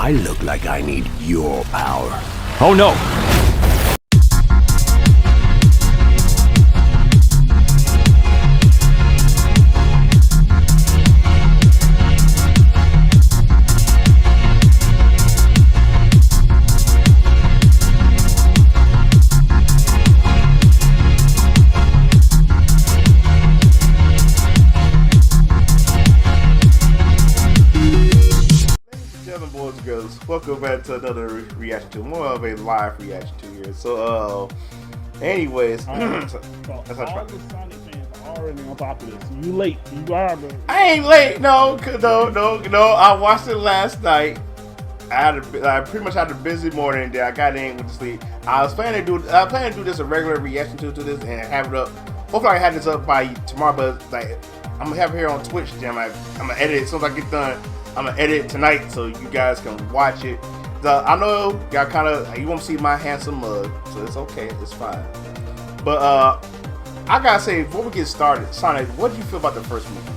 I look like I need your power. Oh no! Boys and girls, welcome back to another reaction to more of a live reaction to here. So, anyways, all the Sonic fans are already on top of this. You late? You are, bro. I ain't late. No. I watched it last night. I pretty much had a busy morning. Then I got in with the sleep. I planning to do this a regular reaction to this and have it up. Hopefully, I have this up by tomorrow. But like, I'm gonna have it here on Twitch. Then I'm gonna edit it as soon as I get done. I'm gonna edit it tonight so you guys can watch it. I know y'all you won't see my handsome mug, so it's okay, it's fine. But I gotta say, before we get started, Sonic, what did you feel about the first movie?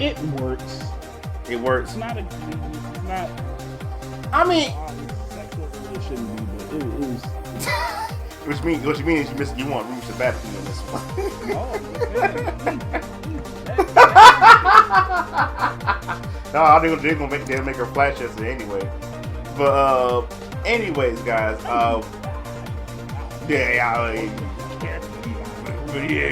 It works. It works. It's not it's not. I mean, sexual. It shouldn't be, but it is. What you mean is you want Rouge the Battery in this one? No, they'll make her flash us anyway. But anyways, guys, yeah,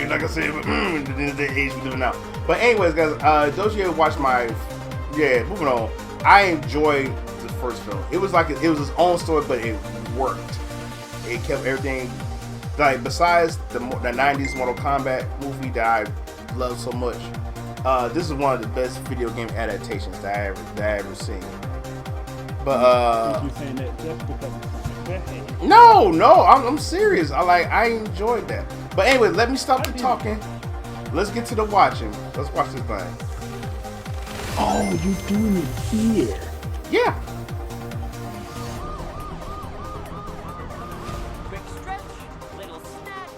like I said, the age we live now. But anyways, guys, those of you who watched moving on. I enjoyed the first film. It was his own story, but it worked. It kept everything, like, besides the 90s Mortal Kombat movie that I love so much. This is one of the best video game adaptations that I ever seen. But you saying that just because it's Sonic? No, I'm serious. I enjoyed that. But anyway, let me stop the talking. Let's get to the watching. Let's watch this thing. Oh, you doing it here? Yeah.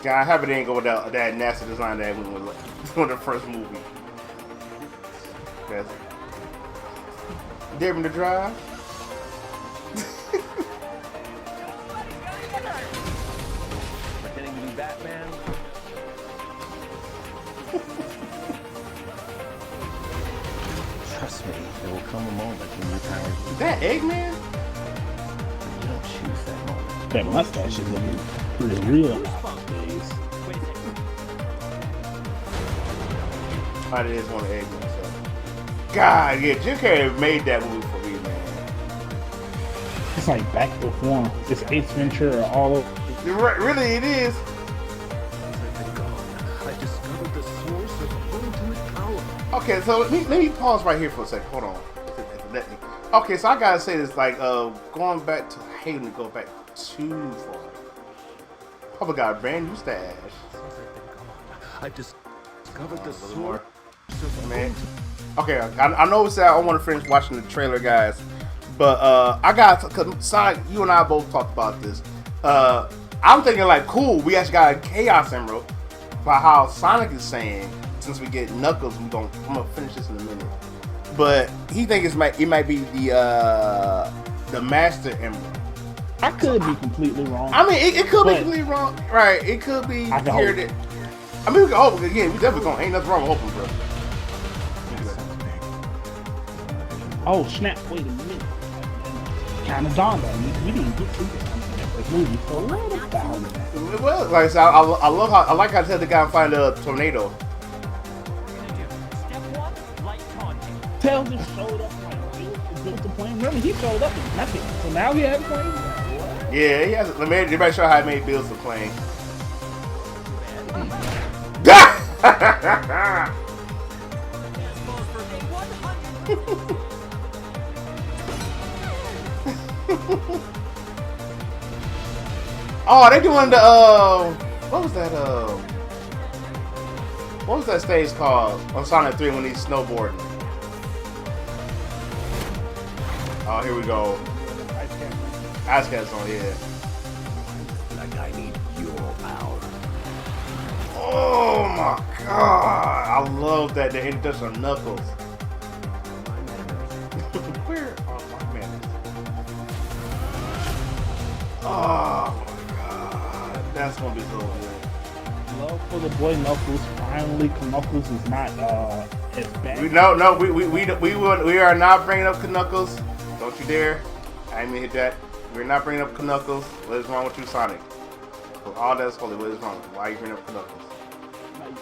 God, I hope it ain't go with that nasty design that went with the first movie. Yes. Dare him to drive. Pretending to be Batman. Trust me, there will come a moment when your powers. Is that Eggman? You don't choose that moment. That mustache is looking pretty real nowadays. It is one of Eggman. So. God, yeah, Jim Carrey made that movie for me, man. It's like back to form. It's Ace Ventura all over. Really, it is. I discovered the source of ultimate power. Okay, so let me pause right here for a second. Hold on. Let me. Okay, so I gotta say this, going back to, I hate to go back too far. Papa got a brand new stash. I discovered the source of man. Okay, I know it's that I want to finish watching the trailer, guys, but I got, cause Sonic, you and I both talked about this. I'm thinking cool, we actually got a Chaos Emerald. By how Sonic is saying, since we get Knuckles, I'm gonna finish this in a minute. But he thinks it might be the Master Emerald. I could be completely wrong. I mean, it could be completely wrong, right? It could be here that. I mean, we can hope again. We definitely ain't nothing wrong with hoping, bro. Oh snap! Wait a minute. Kind of dawned on me. We didn't get through this movie, so what about it? Well, like I said, I love how I like how I tell the guy to find a tornado. Tails just showed up like built the plane. Remember, he showed up with nothing, so now he has a plane. What? Yeah, he has. Everybody show how he made bills to plane. Oh, they doing the what was that stage called on Sonic 3 when he's snowboarding? Oh, here we go. Ice Cat's on, yeah. Like I need your power. Oh my god, I love that the introduction of Knuckles. My man Oh my god, that's gonna be so good. Love for the boy Knuckles. Finally, Knuckles is not as bad. We are not bringing up Knuckles. Don't you dare! I didn't mean to hit that. We're not bringing up Knuckles. What is wrong with you, Sonic? For all that's holy, what is wrong? Why are you bringing up Knuckles?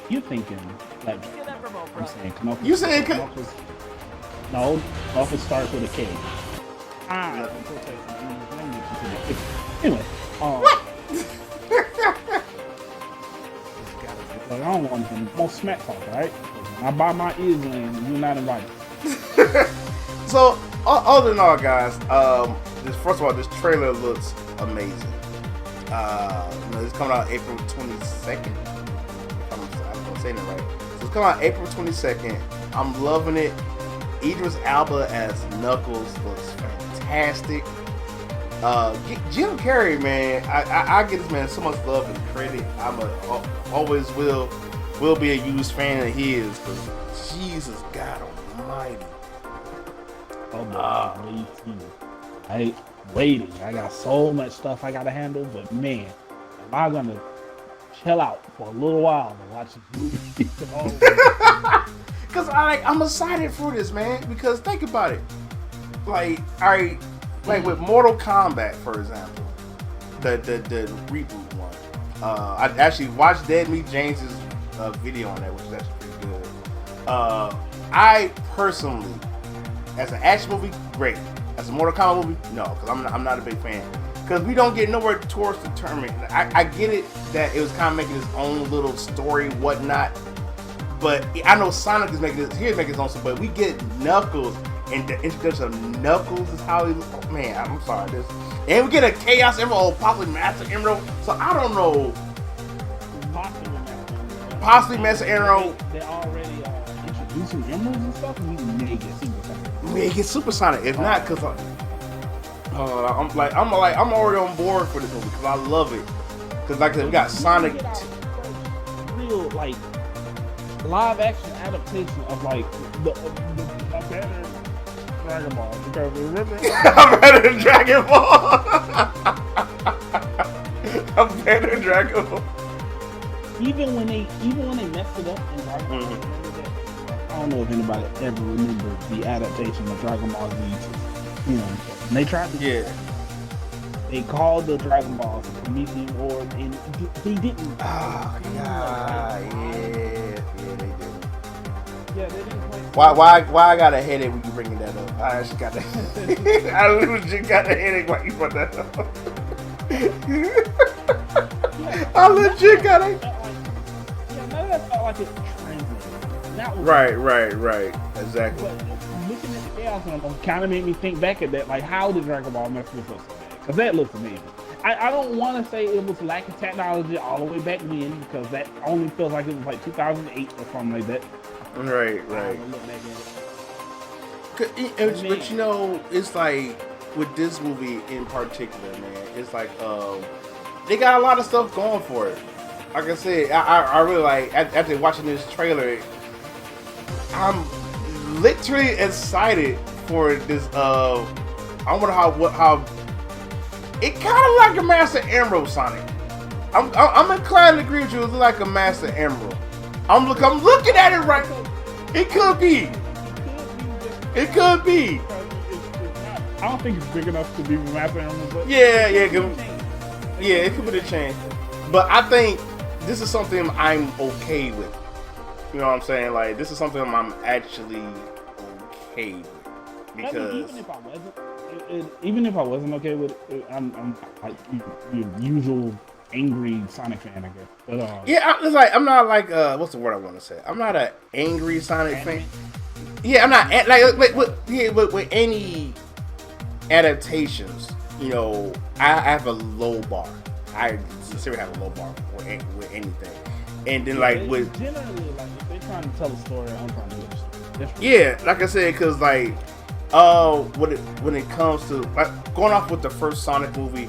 You're thinking that. I'm saying Knuckles. You saying Knuckles? No, Knuckles starts with a K. Anyway, what? I don't want to more smack talk, right? I buy my ears and you're not invited. So, other than all, guys, first of all, this trailer looks amazing. It's coming out April 22nd. I'm saying it right. So it's coming out April 22nd. I'm loving it. Idris Elba as Knuckles looks fantastic. Jim Carrey, man, I give this man so much love and credit. Always will be a huge fan of his, because Jesus God Almighty. Oh boy, I waiting. I got so much stuff I gotta handle, but man, am I gonna chill out for a little while and watch this movie? Because I'm excited for this, man. Because think about it, like with Mortal Kombat, for example, the reboot one. I actually watched Dead Meat James's video on that, which is actually pretty good. I personally, as an action movie, great. As a Mortal Kombat movie, no, because I'm not a big fan. Because we don't get nowhere towards the tournament. I get it that it was kind of making his own little story, whatnot. But I know Sonic is making his own story. But we get Knuckles, and the introduction of Knuckles is how he. Oh, man, I'm sorry. And we get a Chaos Emerald, possibly Master Emerald. So I don't know. Possibly Master Emerald. They're already introducing emeralds and stuff, and we may get Super Sonic. We may get Super Sonic. If not, because I'm already on board for this movie because I love it. Because like I said, we got Sonic. Real like live action adaptation of like the better Dragon Ball. Because remember, I'm better than Dragon Ball. I'm better than Dragon Ball. Even when they messed it up in Dragon Ball, I don't know if anybody ever remembered the adaptation of Dragon Ball Z. You know, and they tried to. Yeah. They called the Dragon Balls the Promethean Orb, and they didn't. Oh, yeah, they didn't. Yeah, they didn't. Why I got a headache when you bringing that up? I actually got I legit got a headache when you brought that up. I legit got a. Yeah, none of that felt like it translated. Right. Exactly. But looking at the Chaos Emerald kind of made me think back at that. Like, how did Dragon Ball mess this up so bad? Because that looks amazing. I don't want to say it was lack of technology all the way back then, because that only feels like it was like 2008 or something like that. Right. But you know, it's like with this movie in particular, man. It's like they got a lot of stuff going for it. Like I said, I really like after watching this trailer, I'm literally excited for this. I wonder how it kind of like a Master Emerald Sonic. I'm inclined to agree with you. It's like a Master Emerald. I'm looking at it right now. It could be. It could be. I don't think it's big enough to be Master Emerald. But yeah, it could be the change. But I think this is something I'm okay with. You know what I'm saying? Like, this is something I'm actually okay with. Because even if I wasn't okay with it, I'm like your usual angry Sonic fan, I guess. But yeah, it's like I'm not like what's the word I want to say? I'm not an angry Sonic fan. Yeah, I'm not like with any adaptations. You know, I have a low bar. I sincerely have a low bar with anything. And then like with generally, like if they're trying to tell a story, I'm trying to do it. Yeah, like I said, because like when it comes to like going off with the first Sonic movie,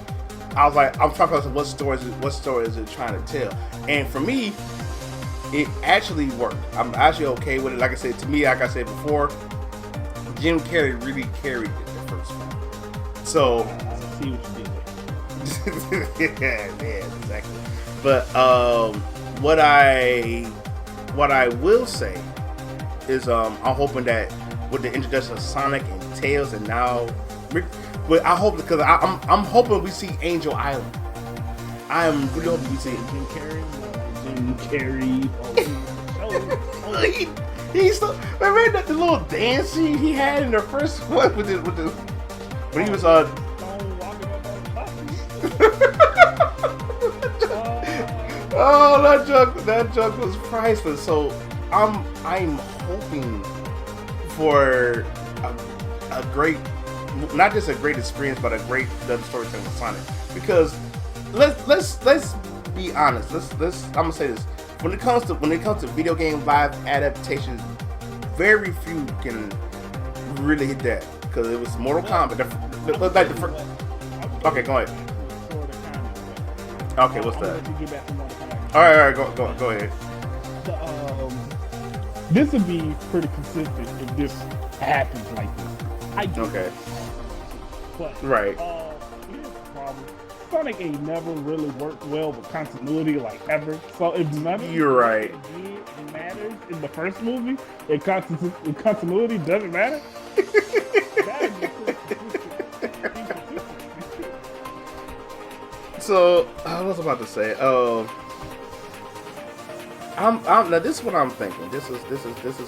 I was like, I'm talking about what story is it trying to tell? And for me, it actually worked. I'm actually okay with it. Like I said, to me, like I said before, Jim Carrey really carried it the first one. So I see what you did Yeah, exactly. But what I will say is I'm hoping that with the introduction of Sonic and Tails, and now, but I hope because I'm hoping we see Angel Island. I am really hoping we see Jim Carrey. He's still remember that the little dance he had in the first one with the when he was oh, that joke was priceless. So I'm hoping for a great, not just a great experience, but a great storytelling with Sonic. Because let's be honest. Let's I'm gonna say this. When it comes to video game live adaptations, very few can really hit that. Because it was Mortal Kombat. Okay, go ahead. Okay, what's that? All right, go ahead. This would be pretty consistent if this happens like this. I do. Okay. But, right. Here's the problem. Sonic ain't never really worked well with continuity, like ever. So if none of You're right. it matters in the first movie, if continuity doesn't matter, that'd be pretty consistent. So I was about to say, I'm now this is what I'm thinking. This is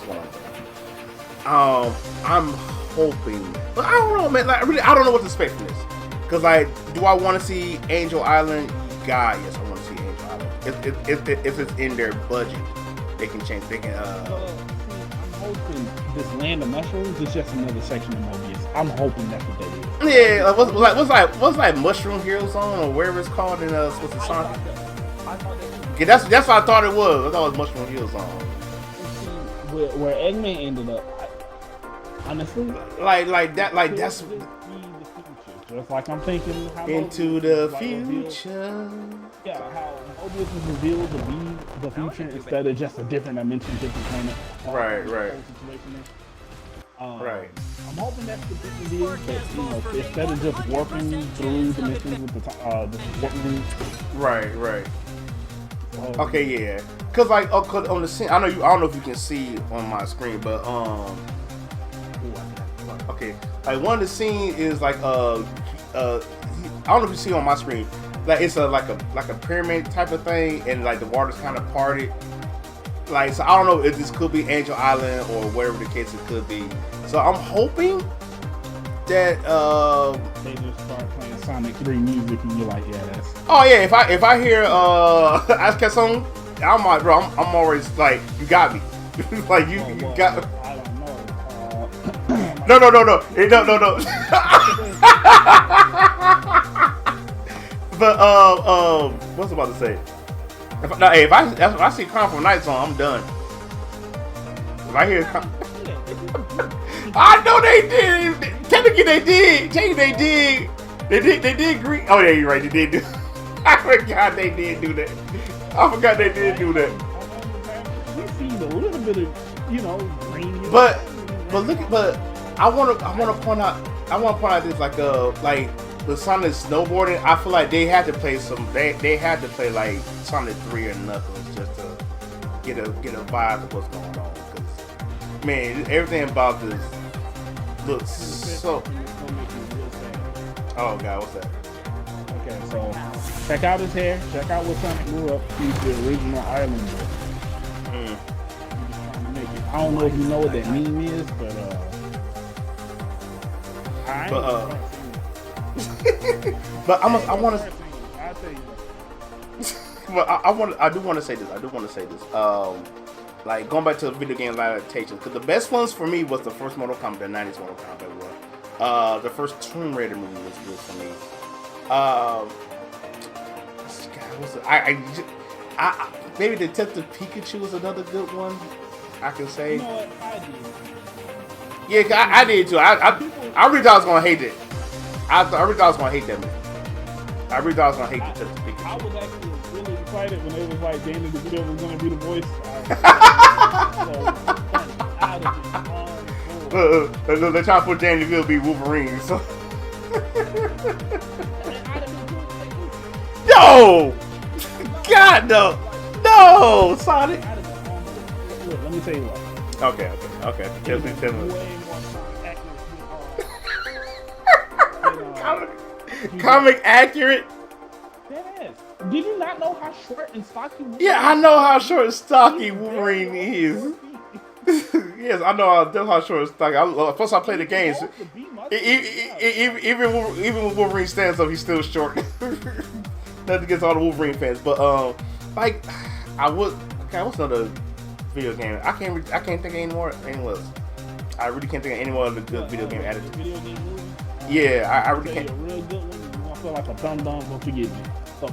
what I'm thinking. I'm hoping, but I don't know, man. Like, really, I don't know what to expect from this. Cause like, do I want to see Angel Island? God, yes, I want to see Angel Island. If it's in their budget, they can change. They can. I'm hoping this Land of Mushrooms is just another section of Mobius. I'm hoping that's what that is. Yeah, what's like Mushroom Hero Zone or wherever it's called in what's the song? Yeah, that's what I thought it was. I thought it was Mushroom Hero Zone. Where Eggman ended up, honestly, that's. Just like I'm thinking how into the future. Yeah, how Mobius is revealed to be the future instead of just a different dimension, different planet. Right. Right. I'm hoping that's the different deal, but instead of just warping through dimensions with the warping. Right. Okay, yeah. Cause like, cause on the scene, I don't know if you can see on my screen, but okay, like one of the scenes is like I don't know if you see on my screen, like it's like a pyramid type of thing, and like the water's kind of parted. Like, so I don't know if this could be Angel Island or whatever the case it could be. So I'm hoping that they just start playing Sonic 3 music and you're like, yeah, that's. Oh yeah, if I hear Aska song, I'm like, bro, I'm always like, you got me. Like you got. I don't know. No. But what's I about to say? If I see Carnival Nights on, I'm done. If I hear, I know they did. Technically, they did. They did agree. Oh yeah, you're right. They did do. I forgot they did do that. We see a little bit of, green. But I want to point out this like the Sonic snowboarding. I feel like they had to play they had to play like Sonic 3 or Knuckles just to get a vibe of what's going on. Because man, everything about this looks so. Oh god, what's that? Okay, so check out his hair. Check out what Sonic grew up. He's the original Islander. I don't know if you know what that meme is, but but I want to. But I do want to say this. Like going back to the video game live adaptation, because the best ones for me was the first Mortal Kombat, the '90s Mortal Kombat one. The first Tomb Raider movie was good for me. Maybe Detective Pikachu was another good one. I can say. You know what? I did. Yeah, I did too. I really thought I was gonna hate it. I really thought I was gonna hate that movie. I really thought I was gonna hate Detective Pikachu. I was actually really excited when it was like Danny DeVito was gonna be the voice. They're trying to put Danny DeVito to be Wolverine. So. No! God, no! No, Sonic! Look, let me tell you what. Okay. Tell me. Way more accurate. Comic accurate? Yes. Did you not know how short and stocky Wolverine Yeah, I know how short and stocky Wolverine is. Yes, I know how short and stocky. Plus, I play the games. Even when Wolverine stands up, he's still short. Nothing against all the Wolverine fans, but like I would. Okay, what's another video game? I can't think of any more. I really can't think of any more of the good video game added. Video game movie? Yeah, I really can't. A real good one. You're gonna feel like a dumb but forgive me. So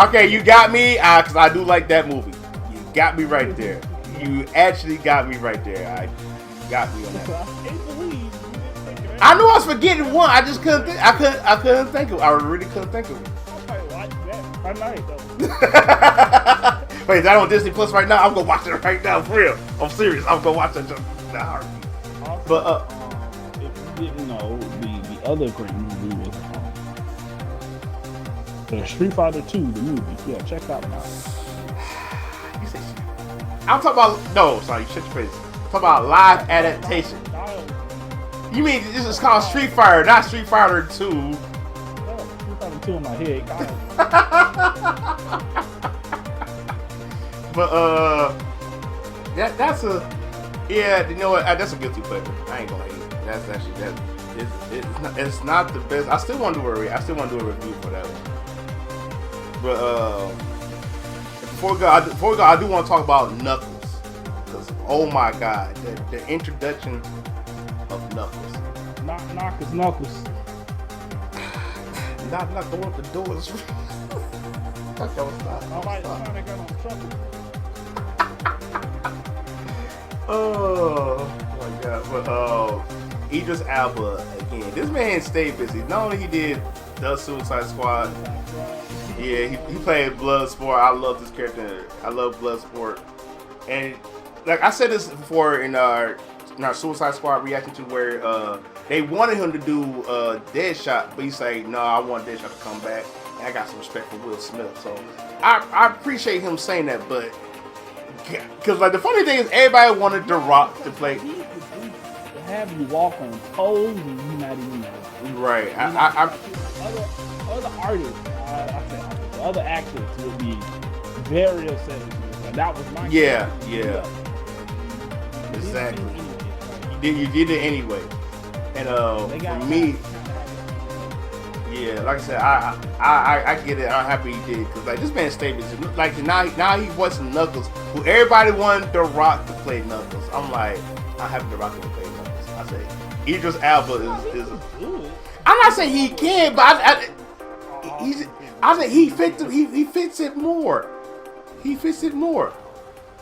okay, you got me, because I do like that movie. You got me right there. You actually got me right there. I got me on that. I knew I was forgetting one. I just couldn't think. I couldn't think of it. I really couldn't think of it. I might though. Wait, is that on Disney Plus right now? I'm gonna watch it right now, for real. I'm serious. I'm gonna watch it just now. But if you didn't know, the other great movie was the Street Fighter 2, the movie. Yeah, check that one out. You say I'm talking about shut your face. I'm talking about live adaptation. You mean this is called Street Fighter, not Street Fighter 2? Street Fighter 2 in my head. But that's a you know what? That's a guilty pleasure. I ain't gonna hate it. That's actually it's not the best. I still want to do a review for that one. But before we go, I do want to talk about Knuckles, because oh my God, the introduction of Knuckles. Knuckles. Not the one with the doors. Oh my God! But Idris Elba again. This man stayed busy. Not only he did the Suicide Squad. Yeah, he played Bloodsport. I love this character. I love Bloodsport. And like I said this before in our Suicide Squad reaction to where they wanted him to do Deadshot, but he's like, no, I want Deadshot to come back. And I got some respect for Will Smith. So I appreciate him saying that, but because like the funny thing is everybody wanted The Rock to play. To have you walk on toes and you not even know. Right. Other artists, other actors would be very upset with you. Like, that was my yeah. Exactly. You did it anyway. And for me, yeah, like I said, I get it. I'm happy he did, because like this man stayed busy. Like now he voicing Knuckles, who everybody wanted The Rock to play Knuckles. I'm like, I'm happy The Rock to play Knuckles. I say Idris Elba is. I'm not saying he can, but I think he fits it more. He fits it more.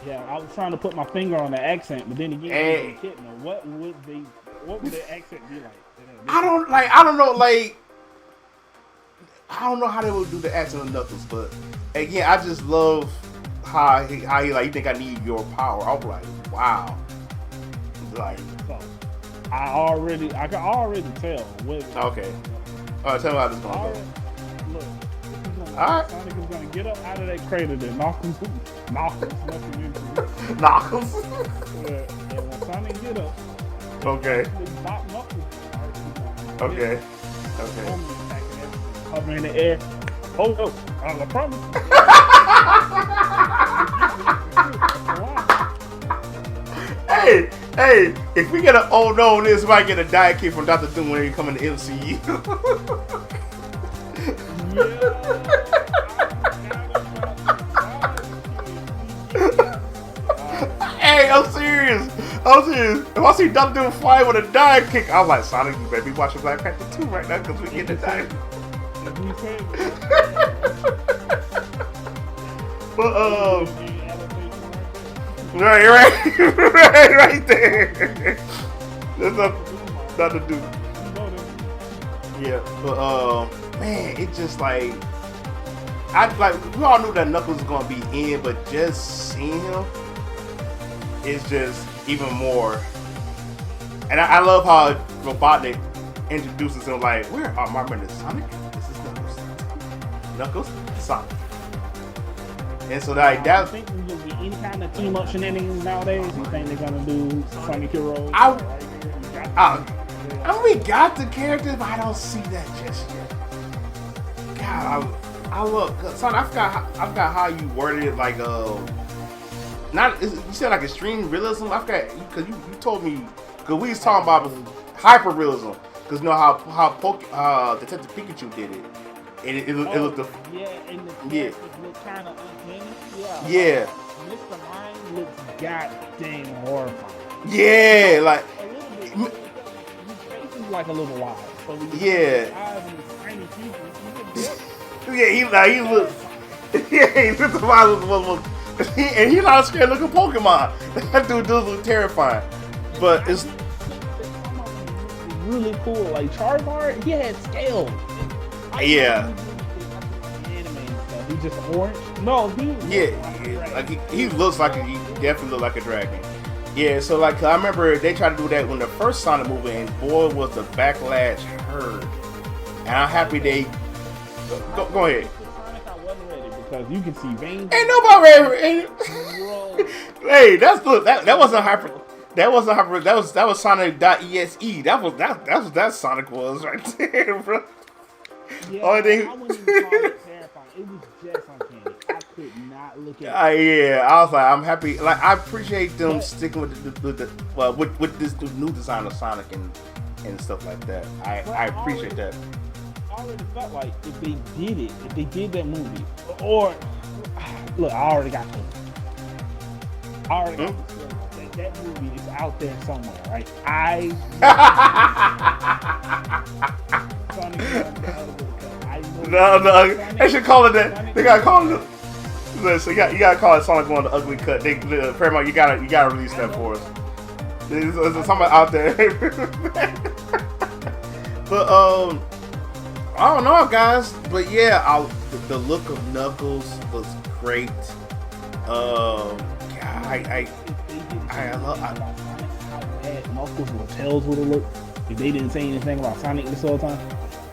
Yeah, I was trying to put my finger on the accent, but then again, what would the accent be like? I don't know how they would do the accent of Knuckles, but again, I just love how he like, you think I need your power. I was like, wow. Like, so, I can already tell. Okay. Tell me how this is gonna go. Look, Alright. Sonic is gonna get up out of that crater and knock him. Knuckles. And when Sonic get up, Okay. Okay. Hover in the air. Oh no! I promise. Hey! If we get an oh no on this, we might get a diet kick from Dr. Doom when he come in the MCU. Hey, I'm serious. If I see Dr. Doom fly with a diet kick, I'm like, Sonic, you better be watching Black Panther 2 right now, because we get the diet. But right there. That's not Dr. Doom. Yeah, but man, it just like we all knew that Knuckles was gonna be in, but just seeing him is just even more. And I love how Robotnik introduces him like, where are my brothers? Sonic? This is Knuckles. Knuckles, Sonic. And so like I that. think there's gonna be any kind of team up shenanigans nowadays. You think they're gonna do Sonic Heroes? We got the characters, but I don't see that just yet. God, I look, son. I forgot how you worded it. Like, not you said like extreme realism. I forgot because you told me because we was talking about hyper realism. Because you know how Detective Pikachu did it. It looked yeah, and the yeah. look kind of uncanny. Yeah. Mr. Mind looks goddamn horrifying. Yeah, like A little bit. His face is like a little wide. So yeah. Eyes and his tiny features. Yeah, he looks. Yeah, he looks wild. And he's not a scary looking Pokemon. That dude does look terrifying. But it's really cool. Like Charizard, he had scales. Yeah. He's just orange. No, he looks like he definitely look like a dragon. Yeah, so like I remember they tried to do that when the first Sonic movie, and boy was the backlash heard. And I'm happy they go ahead. Sonic, I wasn't ready because you can see veins. Ain't nobody ready. Hey, that wasn't hyper. That wasn't hyper. That was Sonic.exe. That was that Sonic was right there, bro. Yeah, only thing. I wouldn't even call it terrifying. It was just uncanny. I could not look at it. Yeah, I was like, I'm happy. Like, I appreciate them sticking with with this new design of Sonic and stuff like that. I appreciate that. I already felt like if they did that movie, or look, I already got the that movie is out there somewhere, right? No, they should call it that. They gotta call it. Listen, you gotta call it Sonic One the Ugly Cut. Paramount, you gotta release that for us. There's somebody out there. But I don't know, guys. But yeah, the look of Knuckles was great. I love. Knuckles or Tails would have looked if they didn't say anything about Sonic this whole time.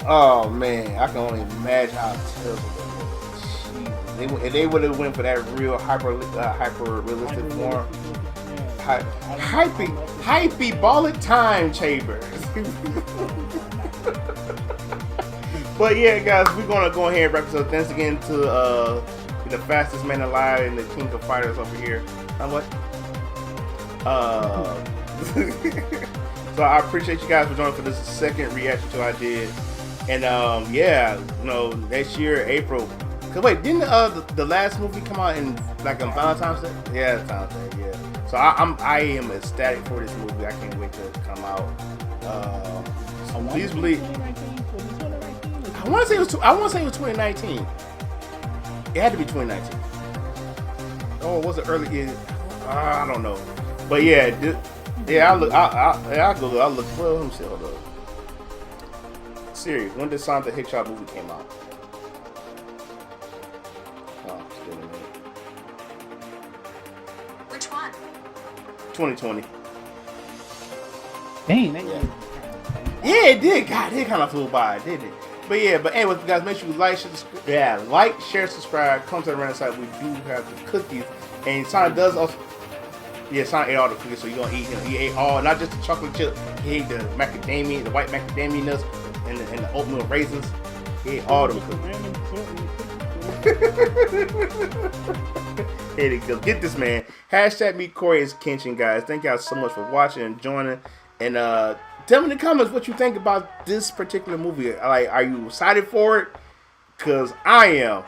Oh man, I can only imagine how terrible that was. If they would have went for that real hyper realistic form, hyperbolic time chamber. But yeah, guys, we're gonna go ahead and wrap this up. Thanks again to the fastest man alive and the king of fighters over here. What? So I appreciate you guys for joining for this second reaction to I did. And yeah, next year, April. Cause wait, didn't the last movie come out in like on Valentine's Day? Yeah, Valentine's Day. Yeah. So I am ecstatic for this movie. I can't wait to come out. Please believe. I want to say it was 2019. It had to be 2019. Oh, was it early? I don't know. But yeah, I'll look. I'll go. I'll look. Well, let me see. Hold up. Siri, when did Sonic the Hedgehog movie came out? Oh, still a minute. Which one? 2020. Dang, Yeah, it did. God, it kind of flew by, didn't it? But yeah, anyways, guys, make sure you like, share, subscribe. Come to the random site. We do have the cookies, and Sonic does also. Yeah, Sonic ate all the cookies, so you're gonna eat him. He ate all, not just the chocolate chip. He ate the macadamia, the white macadamia nuts, and the oatmeal raisins. He ate all them cookies. Here they go. Get this, man. Hashtag me Corey is Kenshin, guys. Thank y'all so much for watching and joining. And tell me in the comments what you think about this particular movie. Like, are you excited for it? Cause I am.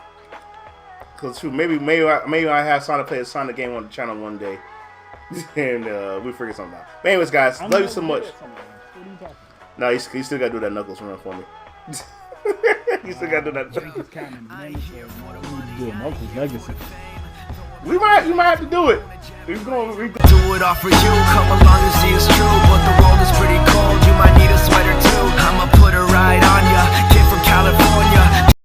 Cause maybe I have Sonic play a Sonic game on the channel one day. And we figure something out. But anyways, guys, love you so much. No, you still gotta do that Knuckles run for me. You still gotta do that. You might have to do it. Do it all for you. Come along and see it's true. But the world is pretty cold. You might need a sweater too. I'ma put it right on ya. Kid from California.